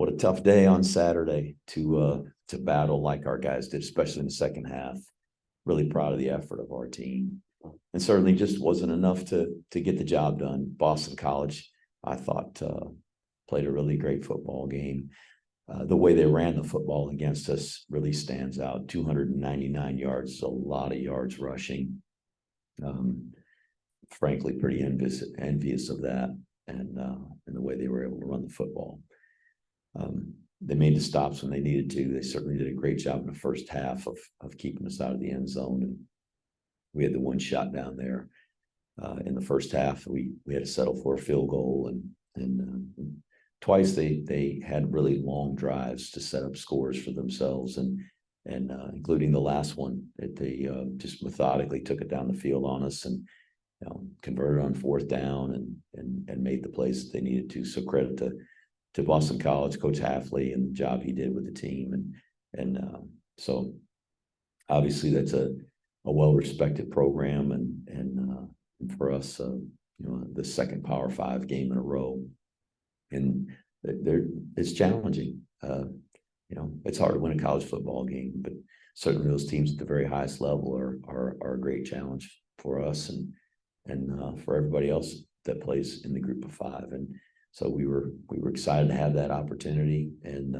what a tough day on Saturday to battle like our guys did, especially in the second half. Really proud of the effort of our team, and certainly just wasn't enough to get the job done. Boston College, I thought, played a really great football game. The way they ran the football against us really stands out. 299 yards, a lot of yards rushing. Frankly, pretty envious of that, and the way they were able to run the football. They made the stops when they needed to. They certainly did a great job in the first half of keeping us out of the end zone. And we had the one shot down there in the first half. We had to settle for a field goal, and twice they had really long drives to set up scores for themselves, and including the last one that they just methodically took it down the field on us and converted on fourth down and made the plays that they needed to. So credit to Boston College, Coach Halfley, and the job he did with the team. And so obviously that's a well-respected program, and for us, the second Power 5 game in a row. And it's challenging. It's hard to win a college football game, but certainly those teams at the very highest level are a great challenge for us and for everybody else that plays in the group of 5. And so we were excited to have that opportunity, and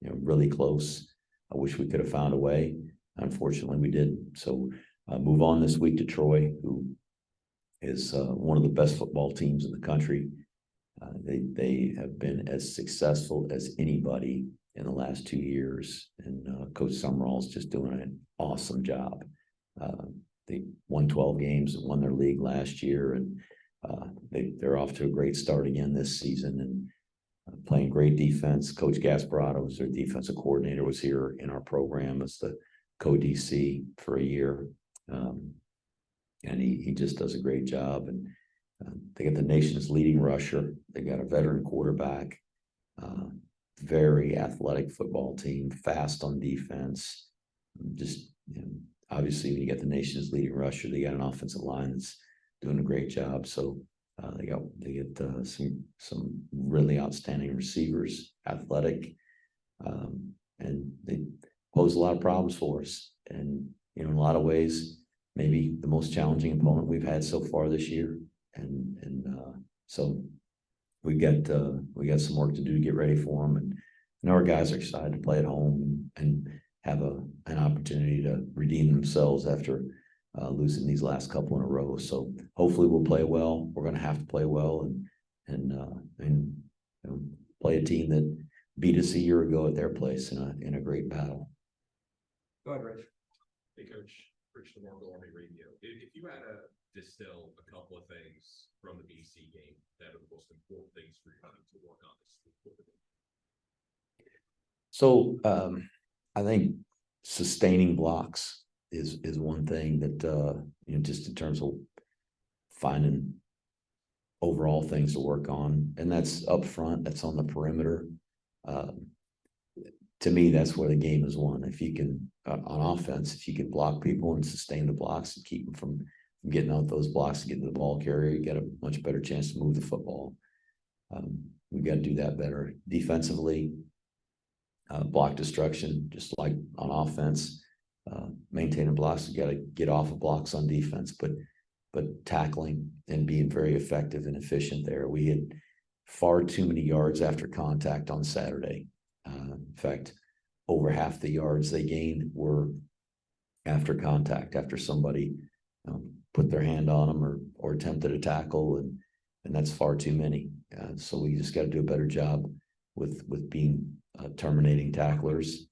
really close. I wish we could have found a way. Unfortunately, we didn't. So move on this week to Troy, who is one of the best football teams in the country. They have been as successful as anybody in the last 2 years, and Coach Summerall's just doing an awesome job. They won 12 games and won their league last year, and they're off to a great start again this season, and playing great defense. Coach Gasparotto, was their defensive coordinator, was here in our program as the co-DC for a year, and he just does a great job. And they got the nation's leading rusher. They got a veteran quarterback, very athletic football team, fast on defense. Just obviously, when you get the nation's leading rusher, they got an offensive line that's doing a great job. So they get some really outstanding receivers, athletic, and they pose a lot of problems for us. And in a lot of ways, maybe the most challenging opponent we've had so far this year. And so we got some work to do to get ready for them, and our guys are excited to play at home and have an opportunity to redeem themselves after losing these last couple in a row. So hopefully we'll play well. We're going to have to play well and play a team that beat us a year ago at their place in a great battle. Go ahead, Rich. Hey, Coach. Rich DeMarco, Army Radio. If you had to distill a couple of things from the BC game that are the most important things for you to work on this week, so I think sustaining blocks is one thing that just in terms of finding overall things to work on, and that's up front, that's on the perimeter. To me, that's where the game is won. If you can, on offense, if you can block people and sustain the blocks and keep them from getting out those blocks and getting to the ball carrier, you got a much better chance to move the football. We've got to do that better defensively. Block destruction, just like on offense, maintaining blocks. You got to get off of blocks on defense, but tackling and being very effective and efficient there. We had far too many yards after contact on Saturday. In fact, over half the yards they gained were after contact, after somebody put their hand on them or attempted a tackle, and that's far too many. So we just got to do a better job with being terminating tacklers.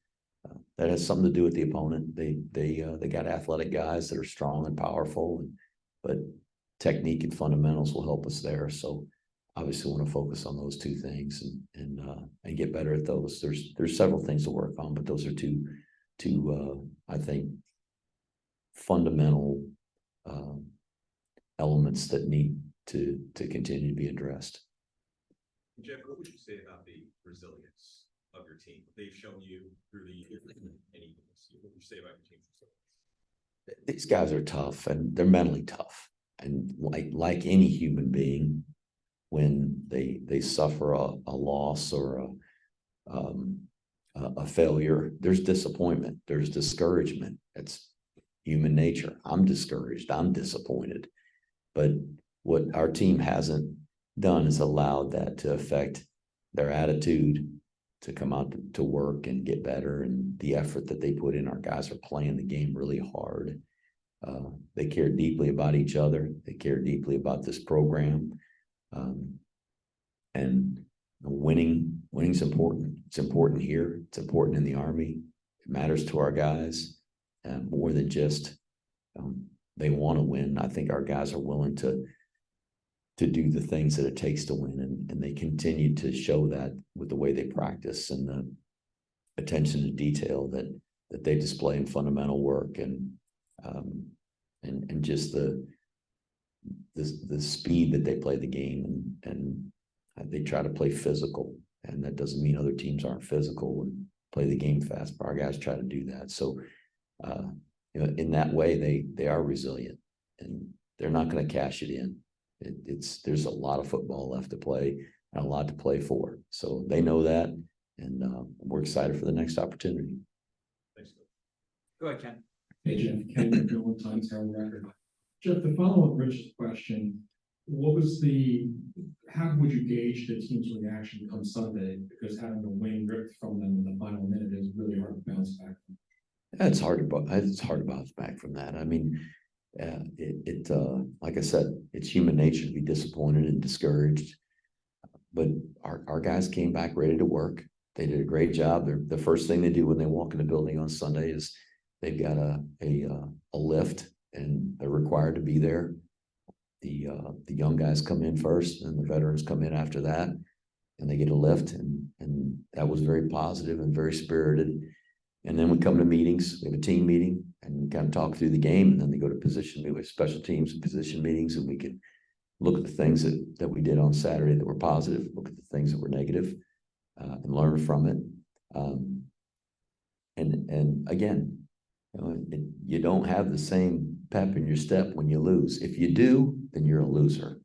That has something to do with the opponent. They got athletic guys that are strong and powerful, but technique and fundamentals will help us there. So obviously want to focus on those two things and get better at those. There's several things to work on, but those are two I think fundamental elements that need to continue to be addressed. Jeff, what would you say about the resilience of your team? They've shown you through the years. What would you say about your team's resilience? These guys are tough, and they're mentally tough. And like any human being, when they suffer a loss or a failure, there's disappointment, there's discouragement. It's human nature. I'm discouraged, I'm disappointed. But what our team hasn't done is allowed that to affect their attitude, to come out to work and get better, and the effort that they put in. Our guys are playing the game really hard. They care deeply about each other. They care deeply about this program. And winning's important. It's important here. It's important in the Army. It matters to our guys more than just they want to win. I think our guys are willing to do the things that it takes to win, and they continue to show that with the way they practice and the attention to detail that they display in fundamental work, and just the speed that they play the game, and they try to play physical, and that doesn't mean other teams aren't physical and play the game fast, but our guys try to do that. So in that way they are resilient, and they're not going to cash it in. There's a lot of football left to play and a lot to play for. So they know that, and we're excited for the next opportunity. Thanks. Go ahead, Ken. Hey, Jeff, Ken McMillan, Times Herald Record. Jeff, to follow up Rich's question, how would you gauge the team's reaction come Sunday? Because having a win ripped from them in the final minute is really hard to bounce back from. It's hard to bounce back from that. I mean, like I said, it's human nature to be disappointed and discouraged. But our guys came back ready to work. They did a great job. The first thing they do when they walk in the building on Sunday is they've got a lift, and they're required to be there. The young guys come in first, and the veterans come in after that, and they get a lift, and that was very positive and very spirited. And then we come to meetings. We have a team meeting and kind of talk through the game, and then they go to position meetings with special teams and position meetings, and we can look at the things that we did on Saturday that were positive, look at the things that were negative, and learn from it. And again, you don't have the same pep in your step when you lose. If you do, then you're a loser.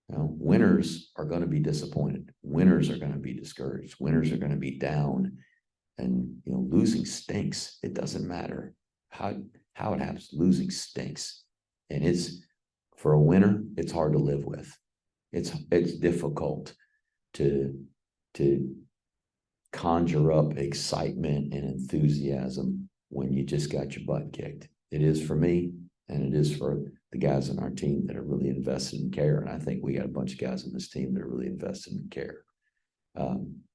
Winners are going to be disappointed. Winners are going to be discouraged. Winners are going to be down. And losing stinks. It doesn't matter how it happens. Losing stinks, and it's, for a winner, it's hard to live with. It's difficult to conjure up excitement and enthusiasm when you just got your butt kicked. It is for me, and it is for the guys on our team that are really invested in care. And I think we got a bunch of guys on this team that are really invested in care.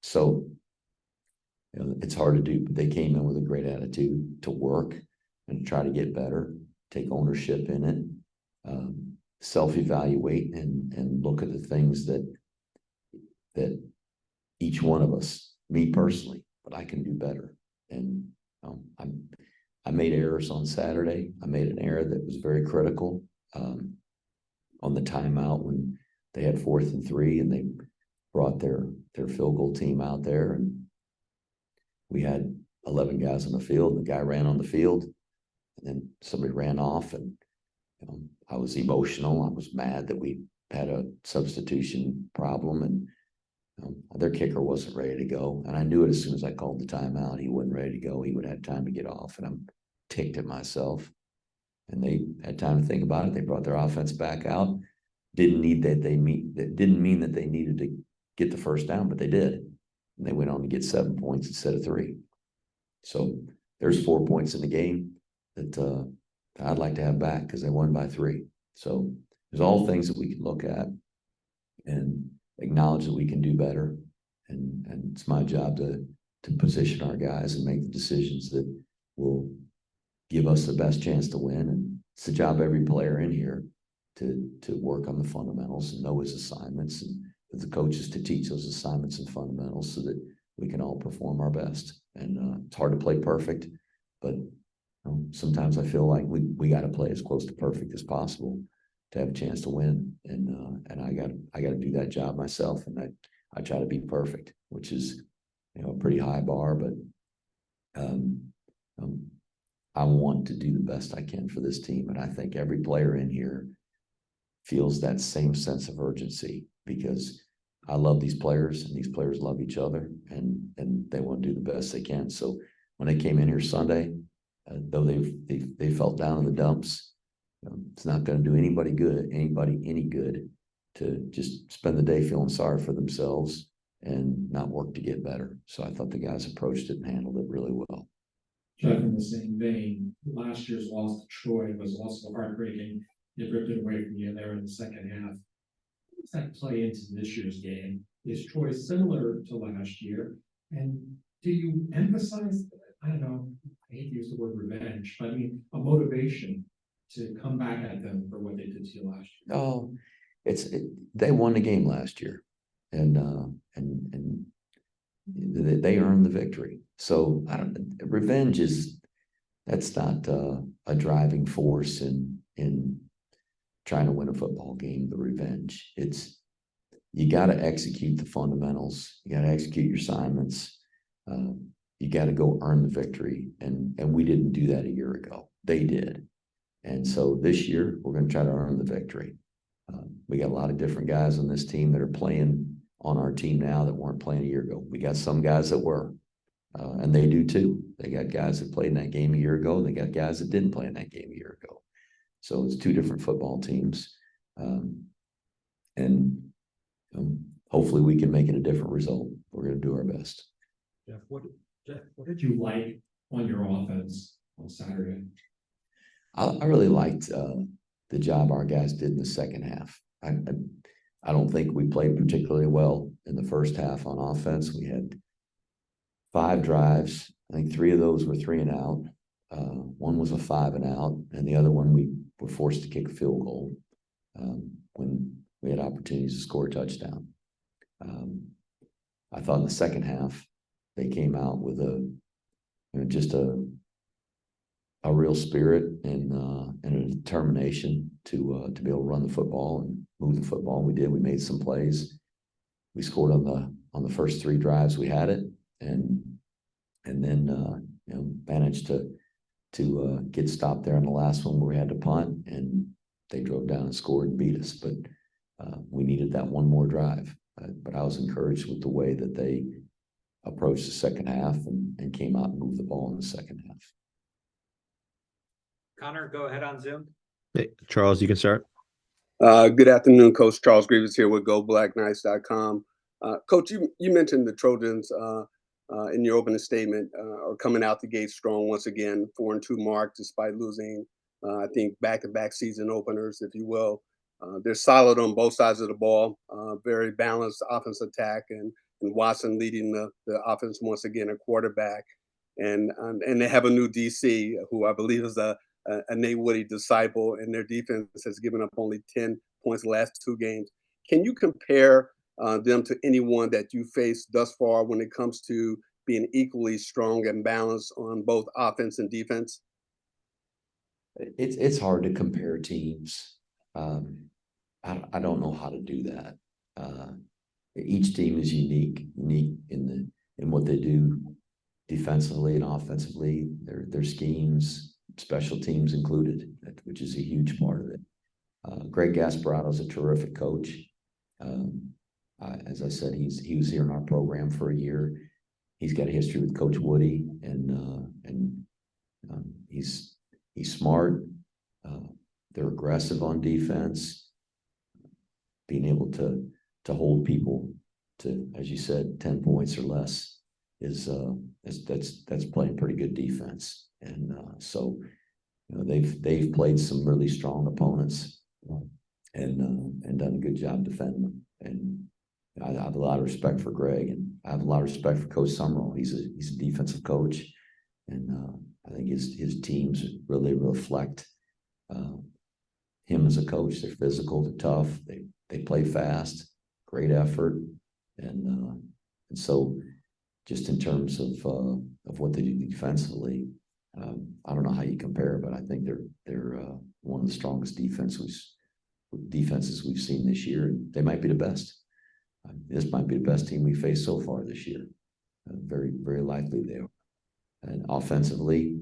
So it's hard to do, but they came in with a great attitude to work and to try to get better, take ownership in it, self-evaluate, and look at the things that each one of us, me personally, but I can do better. And I made errors on Saturday. I made an error that was very critical on the timeout when they had 4th and 3, and they brought their field goal team out there, and we had 11 guys on the field, and the guy ran on the field, and then somebody ran off, and I was emotional. I was mad that we had a substitution problem, and their kicker wasn't ready to go. And I knew it as soon as I called the timeout. He wasn't ready to go. He would have time to get off, and I'm ticked at myself. And they had time to think about it. They brought their offense back out. That didn't mean that they needed to get the first down, but they did. And they went on to get 7 points instead of 3. So there's 4 points in the game that I'd like to have back because they won by 3. So there's all things that we can look at and acknowledge that we can do better. And it's my job to position our guys and make the decisions that will give us the best chance to win. And it's the job of every player in here to work on the fundamentals and know his assignments, and the coaches to teach those assignments and fundamentals so that we can all perform our best. And it's hard to play perfect, but sometimes I feel like we got to play as close to perfect as possible to have a chance to win. And I got to do that job myself. And I try to be perfect, which is a pretty high bar, but I want to do the best I can for this team. And I think every player in here feels that same sense of urgency, because I love these players, and these players love each other, and they want to do the best they can. So when they came in here Sunday, though they felt down in the dumps, it's not going to do anybody any good to just spend the day feeling sorry for themselves and not work to get better. So I thought the guys approached it and handled it really well. Jeff, in the same vein, last year's loss to Troy was also heartbreaking. They ripped it away from you there in the second half. How does that play into this year's game? Is Troy similar to last year? And do you emphasize, I don't know, I hate to use the word revenge, but I mean, a motivation to come back at them for what they did to you last year? Oh, they won the game last year, and they earned the victory. So revenge that's not a driving force in trying to win a football game. The revenge, you got to execute the fundamentals. You got to execute your assignments. You got to go earn the victory, and we didn't do that a year ago. They did, and so this year we're going to try to earn the victory. We got a lot of different guys on this team that are playing on our team now that weren't playing a year ago. We got some guys that were, and they do too. They got guys that played in that game a year ago, and they got guys that didn't play in that game a year ago. So it's two different football teams, and hopefully we can make it a different result. We're going to do our best. Jeff, what did you like on your offense on Saturday? I really liked the job our guys did in the second half. I don't think we played particularly well in the first half on offense. We had 5 drives. I think 3 of those were 3 and out. One was a 5 and out, and the other one we were forced to kick a field goal when we had opportunities to score a touchdown. I thought in the second half they came out with just a real spirit and a determination to be able to run the football and move the football. We did. We made some plays. We scored on the first 3 drives we had it, and then managed to get stopped there on the last one where we had to punt, and they drove down and scored and beat us. But we needed that one more drive. But I was encouraged with the way that they approached the second half and came out and moved the ball in the second half. Connor, go ahead on Zoom. Hey, Charles, you can start. Good afternoon, Coach. Charles Grievous here with GoBlackKnights.com. Coach, you mentioned the Trojans in your opening statement are coming out the gate strong once again, 4-2 mark despite losing, I think, back-to-back season openers, if you will. They're solid on both sides of the ball, very balanced offense attack, and Watson leading the offense once again, a quarterback. And they have a new DC who I believe is a Nate Woody disciple, and their defense has given up only 10 points the last 2 games. Can you compare them to anyone that you faced thus far when it comes to being equally strong and balanced on both offense and defense? It's hard to compare teams. I don't know how to do that. Each team is unique in what they do defensively and offensively. Their schemes, special teams included, which is a huge part of it. Greg Gasparotto is a terrific coach. As I said, he was here in our program for a year. He's got a history with Coach Woody, and he's smart. They're aggressive on defense. Being able to hold people to, as you said, 10 points or less that's playing pretty good defense. And so they've played some really strong opponents and done a good job defending them. And I have a lot of respect for Greg, and I have a lot of respect for Coach Summerall. He's a defensive coach, and I think his teams really reflect him as a coach. They're physical, they're tough, they play fast, great effort, and so just in terms of what they do defensively, I don't know how you compare, but I think they're one of the strongest defenses we've seen this year. And they might be the best. This might be the best team we faced so far this year. Very, very likely they are. And offensively,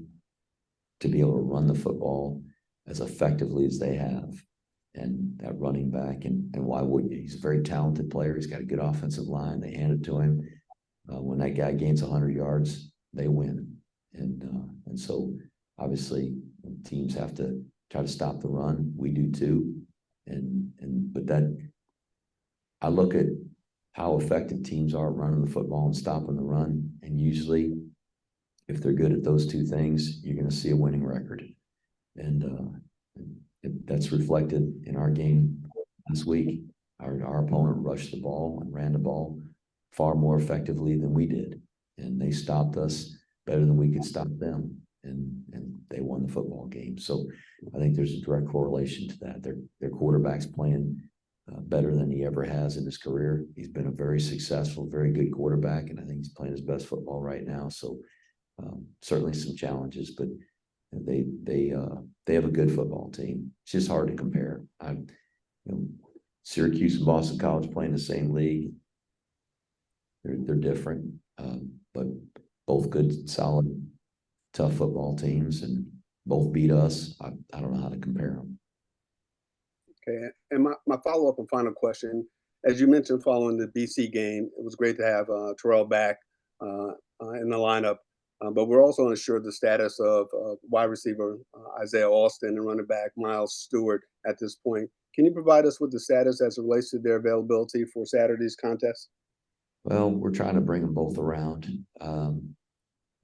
to be able to run the football as effectively as they have, and that running back. And why wouldn't you? He's a very talented player. He's got a good offensive line. They hand it to him. When that guy gains 100 yards, they win. And so obviously teams have to try to stop the run. We do too. But that, I look at how effective teams are running the football and stopping the run. And usually if they're good at those two things, you're going to see a winning record. And that's reflected in our game this week. Our opponent rushed the ball and ran the ball far more effectively than we did. And they stopped us better than we could stop them. And they won the football game. So I think there's a direct correlation to that. Their quarterback's playing better than he ever has in his career. He's been a very successful, very good quarterback, and I think he's playing his best football right now. So certainly some challenges, but they have a good football team. It's just hard to compare. Syracuse and Boston College play in the same league. They're different, but both good, solid, tough football teams, and both beat us. I don't know how to compare them. Okay, and my follow-up and final question, as you mentioned following the BC game, it was great to have Terrell back in the lineup, but we're also unsure of the status of wide receiver Isaiah Austin and running back Miles Stewart at this point. Can you provide us with the status as it relates to their availability for Saturday's contest? Well, we're trying to bring them both around.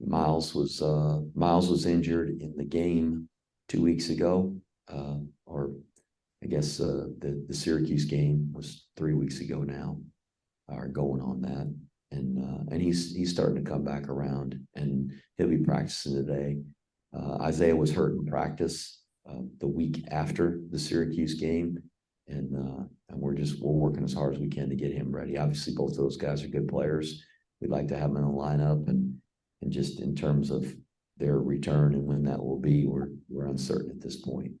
Miles was injured in the game 2 weeks ago, or I guess the Syracuse game was 3 weeks ago now, or going on that, and he's starting to come back around, and he'll be practicing today. Isaiah was hurt in practice the week after the Syracuse game, and we're working as hard as we can to get him ready. Obviously, both of those guys are good players. We'd like to have them in the lineup, and just in terms of their return and when that will be, we're uncertain at this point.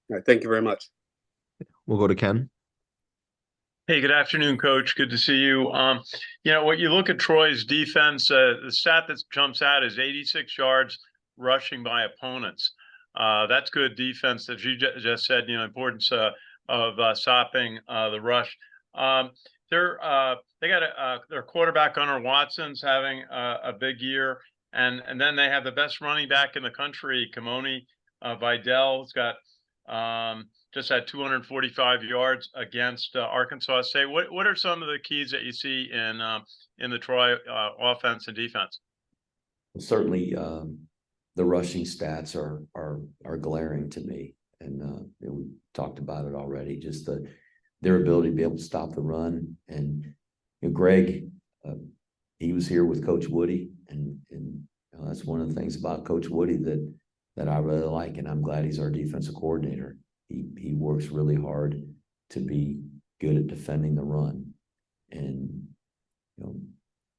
All right, thank you very much. We'll go to Ken. Hey, good afternoon, Coach. Good to see you. When you look at Troy's defense, the stat that jumps out is 86 yards rushing by opponents. That's good defense, as you just said. Importance of stopping the rush. They got their quarterback Gunnar Watson's having a big year, and then they have the best running back in the country, Kimoni Vidal's got just had 245 yards against Arkansas State. What are some of the keys that you see in the Troy offense and defense? Certainly, the rushing stats are glaring to me, and we talked about it already. Just their ability to be able to stop the run, and Greg, he was here with Coach Woody, and that's one of the things about Coach Woody that I really like, and I'm glad he's our defensive coordinator. He works really hard to be good at defending the run, and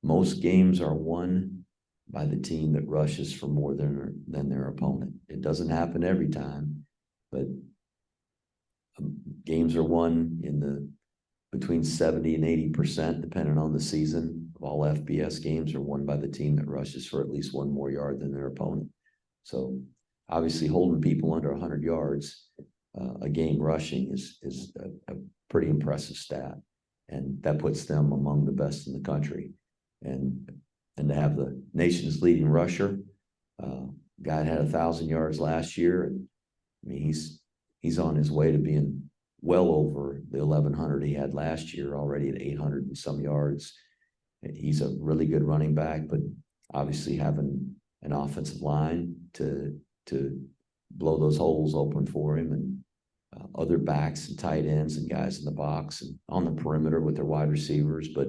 most games are won by the team that rushes for more than their opponent. It doesn't happen every time, but games are won between 70 and 80%, depending on the season. Of all FBS games are won by the team that rushes for at least one more yard than their opponent. So obviously holding people under 100 yards a game rushing is a pretty impressive stat, and that puts them among the best in the country. And to have the nation's leading rusher, guy had 1,000 yards last year, and I mean he's on his way to being well over the 1,100 he had last year, already at 800 and some yards. He's a really good running back, but obviously having an offensive line to blow those holes open for him, and other backs and tight ends and guys in the box and on the perimeter with their wide receivers, but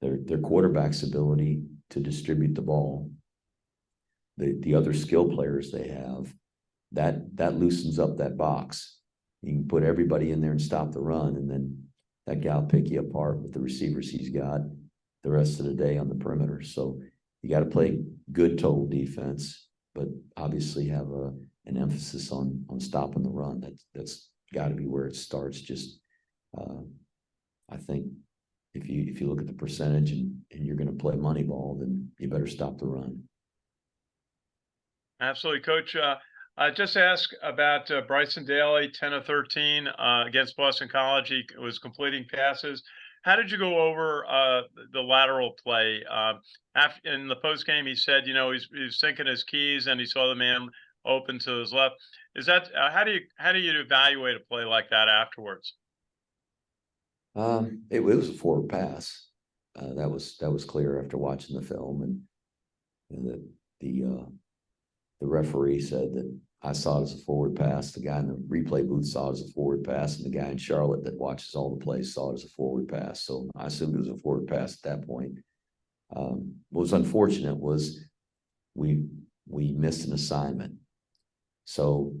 their quarterback's ability to distribute the ball, the other skill players they have, that loosens up that box. You can put everybody in there and stop the run, and then that guy will pick you apart with the receivers he's got the rest of the day on the perimeter. So you got to play good total defense, but obviously have an emphasis on stopping the run. That's got to be where it starts. Just I think if you look at the percentage and you're going to play money ball, then you better stop the run. Absolutely, Coach. Just ask about Bryson Daly, 10 of 13 against Boston College. He was completing passes. How did you go over the lateral play? After in the post game, he said, you know, he's sinking his keys and he saw the man open to his left. Is that how do you evaluate a play like that afterwards? It was a forward pass. That was clear after watching the film, and the referee said that I saw it as a forward pass. The guy in the replay booth saw it as a forward pass, and the guy in Charlotte that watches all the plays saw it as a forward pass. So I assumed it was a forward pass at that point. What was unfortunate was we missed an assignment. So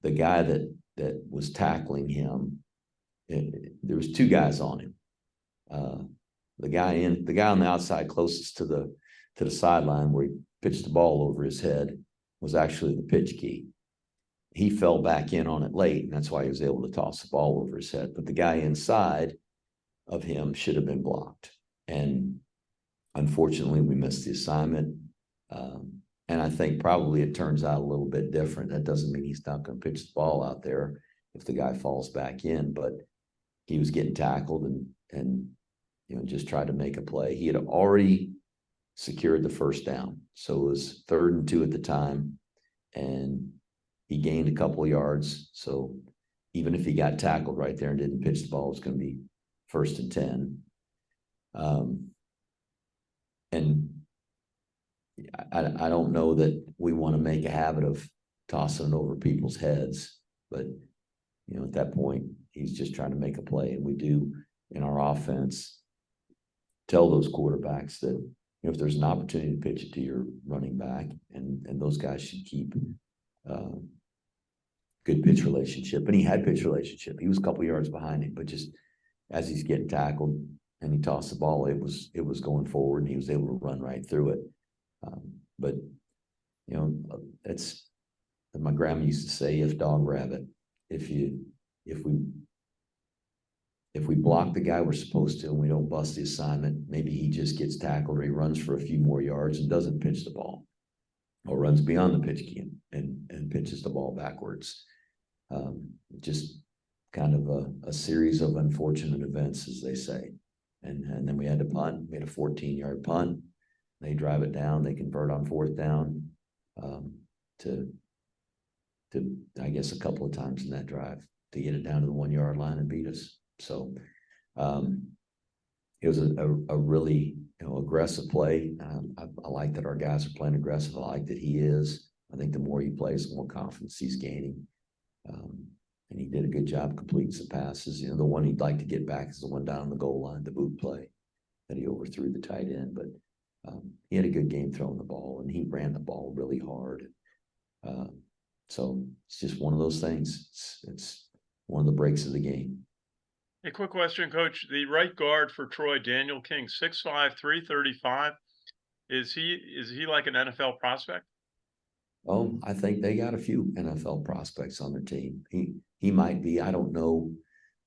the guy that was tackling him, there was two guys on him. The guy on the outside closest to the sideline where he pitched the ball over his head was actually the pitch key. He fell back in on it late, and that's why he was able to toss the ball over his head. But the guy inside of him should have been blocked. And unfortunately, we missed the assignment. And I think probably it turns out a little bit different. That doesn't mean he's not going to pitch the ball out there if the guy falls back in, but he was getting tackled and you know, just tried to make a play. He had already secured the first down. So it was 3rd and 2 at the time, and he gained a couple of yards. So even if he got tackled right there and didn't pitch the ball, it was going to be 1st and 10. And I don't know that we want to make a habit of tossing it over people's heads, but you know, at that point, he's just trying to make a play. And we do in our offense tell those quarterbacks that, you know, if there's an opportunity to pitch it to your running back, and those guys should keep good pitch relationship. And he had pitch relationship. He was a couple yards behind him, but just as he's getting tackled and he tossed the ball, it was going forward, and he was able to run right through it. But you know, it's my grandma used to say, if dog rabbit. If we block the guy we're supposed to and we don't bust the assignment, maybe he just gets tackled or he runs for a few more yards and doesn't pitch the ball, or runs beyond the pitch key and pitches the ball backwards. Just kind of a series of unfortunate events, as they say. And then we had to punt. We had a 14-yard punt. They drive it down. They convert on 4th down to I guess a couple of times in that drive to get it down to the 1-yard line and beat us. So it was a really, you know, aggressive play. I like that our guys are playing aggressive. I like that he is. I think the more he plays, the more confidence he's gaining. And he did a good job completing some passes. You know, the one he'd like to get back is the one down on the goal line, the boot play that he overthrew the tight end. But he had a good game throwing the ball, and he ran the ball really hard. So it's just one of those things. It's one of the breaks of the game. A quick question, Coach. The right guard for Troy, Daniel King, 6'5", 335. Is he like an NFL prospect? Oh, I think they got a few NFL prospects on their team. He might be. I don't know.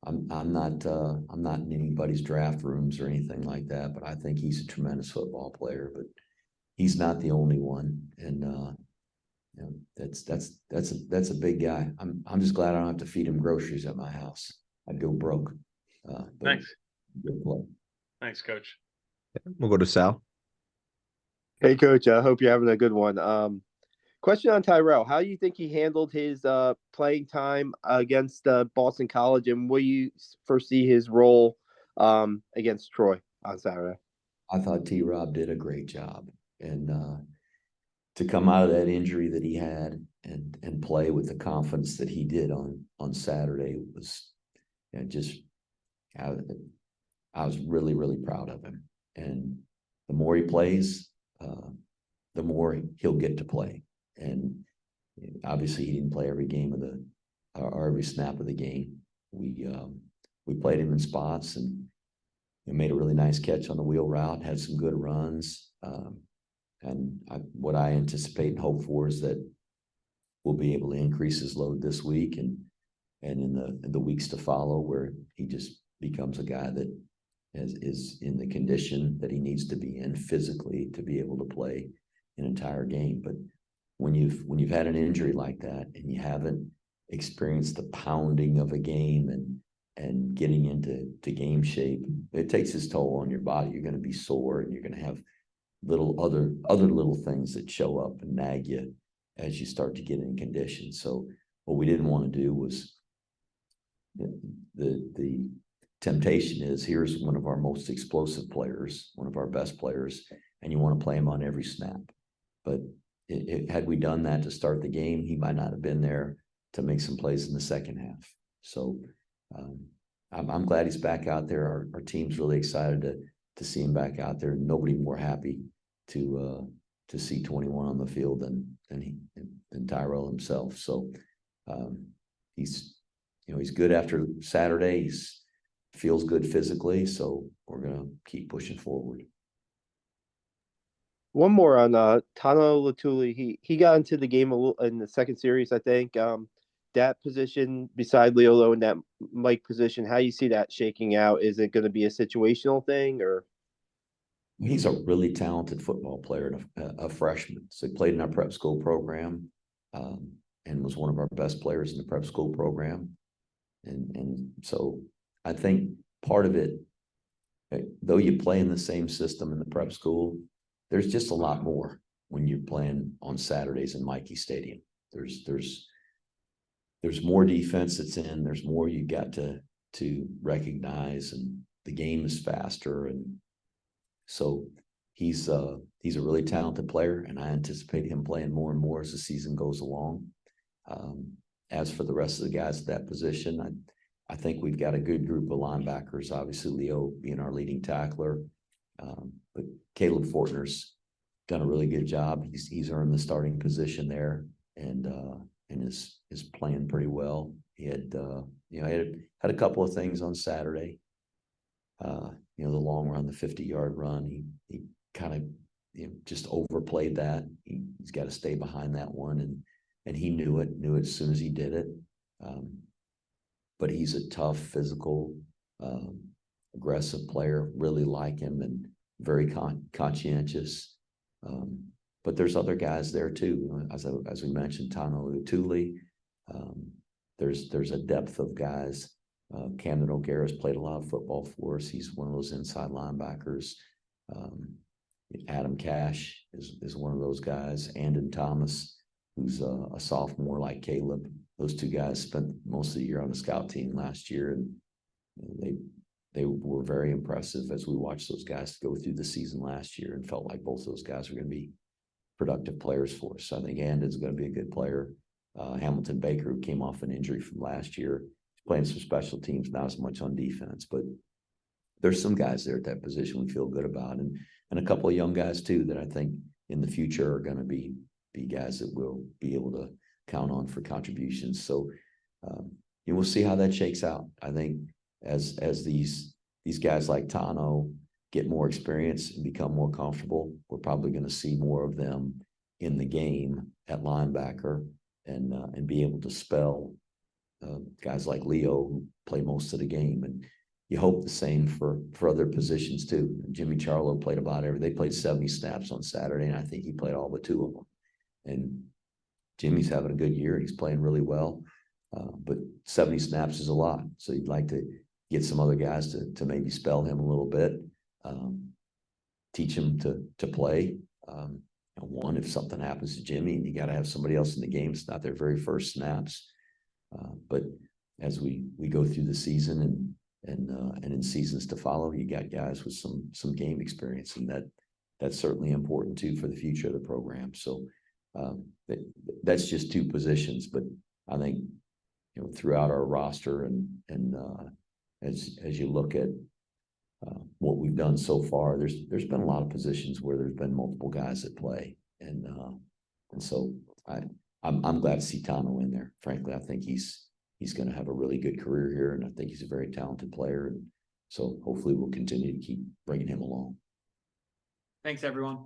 I'm not in anybody's draft rooms or anything like that, but I think he's a tremendous football player. But he's not the only one, and you know, that's a big guy. I'm just glad I don't have to feed him groceries at my house. I'd go broke. Thanks. Good play. Thanks, Coach. We'll go to Sal. Hey, Coach. I hope you're having a good one. Question on Tyrell. How do you think he handled his playing time against Boston College, and will you foresee his role against Troy on Saturday? I thought T-Rob did a great job, and to come out of that injury that he had and play with the confidence that he did on Saturday was, you know, just I was really, really proud of him. And the more he plays, the more he'll get to play. And obviously he didn't play every game of or every snap of the game. We played him in spots, and he made a really nice catch on the wheel route, had some good runs. And what I anticipate and hope for is that we'll be able to increase his load this week and in the weeks to follow, where he just becomes a guy that is in the condition that he needs to be in physically to be able to play an entire game. But when you've had an injury like that and you haven't experienced the pounding of a game and getting into game shape, it takes its toll on your body. You're going to be sore, and you're going to have other little things that show up and nag you as you start to get in condition. So what we didn't want to do was the temptation is, here's one of our most explosive players, one of our best players, and you want to play him on every snap. But had we done that to start the game, he might not have been there to make some plays in the second half. So I'm glad he's back out there. Our team's really excited to see him back out there. Nobody more happy to see 21 on the field than Tyrell himself. So he's good after Saturday. Feels good physically, so we're gonna keep pushing forward. One more on Tano Latuli. He got into the game a little in the second series, I think. That position beside Leolo in that Mike position, how you see that shaking out? Is it going to be a situational thing, or? He's a really talented football player, and a freshman. So he played in our prep school program, and was one of our best players in the prep school program. And so I think part of it, though you play in the same system in the prep school, there's just a lot more when you're playing on Saturdays in Mikey Stadium. There's more defense that's in. There's more you got to recognize, and the game is faster. And so he's a really talented player, and I anticipate him playing more and more as the season goes along. As for the rest of the guys at that position, I think we've got a good group of linebackers. Obviously, Leo being our leading tackler, but Caleb Fortner's done a really good job. He's earned the starting position there, and is playing pretty well. He had had a couple of things on Saturday. The long run, the 50-yard run, he kind of just overplayed that. He's got to stay behind that one, and he knew it as soon as he did it. But he's a tough, physical, aggressive player. Really like him, and very conscientious. But there's other guys there too. As we mentioned, Tano Latuli. There's a depth of guys. Camden O'Gara's played a lot of football for us. He's one of those inside linebackers. Adam Cash is one of those guys. Andon Thomas, who's a sophomore like Caleb. Those two guys spent most of the year on the scout team last year, and they were very impressive as we watched those guys go through the season last year, and felt like both those guys were going to be productive players for us. So I think Andon's going to be a good player. Hamilton Baker, who came off an injury from last year, playing some special teams, not as much on defense, but there's some guys there at that position we feel good about, and a couple of young guys too that I think in the future are going to be guys that we'll be able to count on for contributions. So we'll see how that shakes out. I think as these guys like Tano get more experience and become more comfortable, we're probably going to see more of them in the game at linebacker, and be able to spell guys like Leo, who play most of the game. And you hope the same for other positions too. Jimmy Charlo played they played 70 snaps on Saturday, and I think he played all but 2 of them. And Jimmy's having a good year. He's playing really well. But 70 snaps is a lot. So you'd like to get some other guys to maybe spell him a little bit, teach him to play. One, if something happens to Jimmy and you got to have somebody else in the game, it's not their very first snaps. But as we go through the season and in seasons to follow, you got guys with some game experience, and that's certainly important too for the future of the program. So that's just 2 positions, but I think throughout our roster and as you look at what we've done so far, there's been a lot of positions where there's been multiple guys that play, and so I'm glad to see Tano in there. Frankly, I think he's going to have a really good career here, and I think he's a very talented player, and so hopefully we'll continue to keep bringing him along. Thanks, everyone.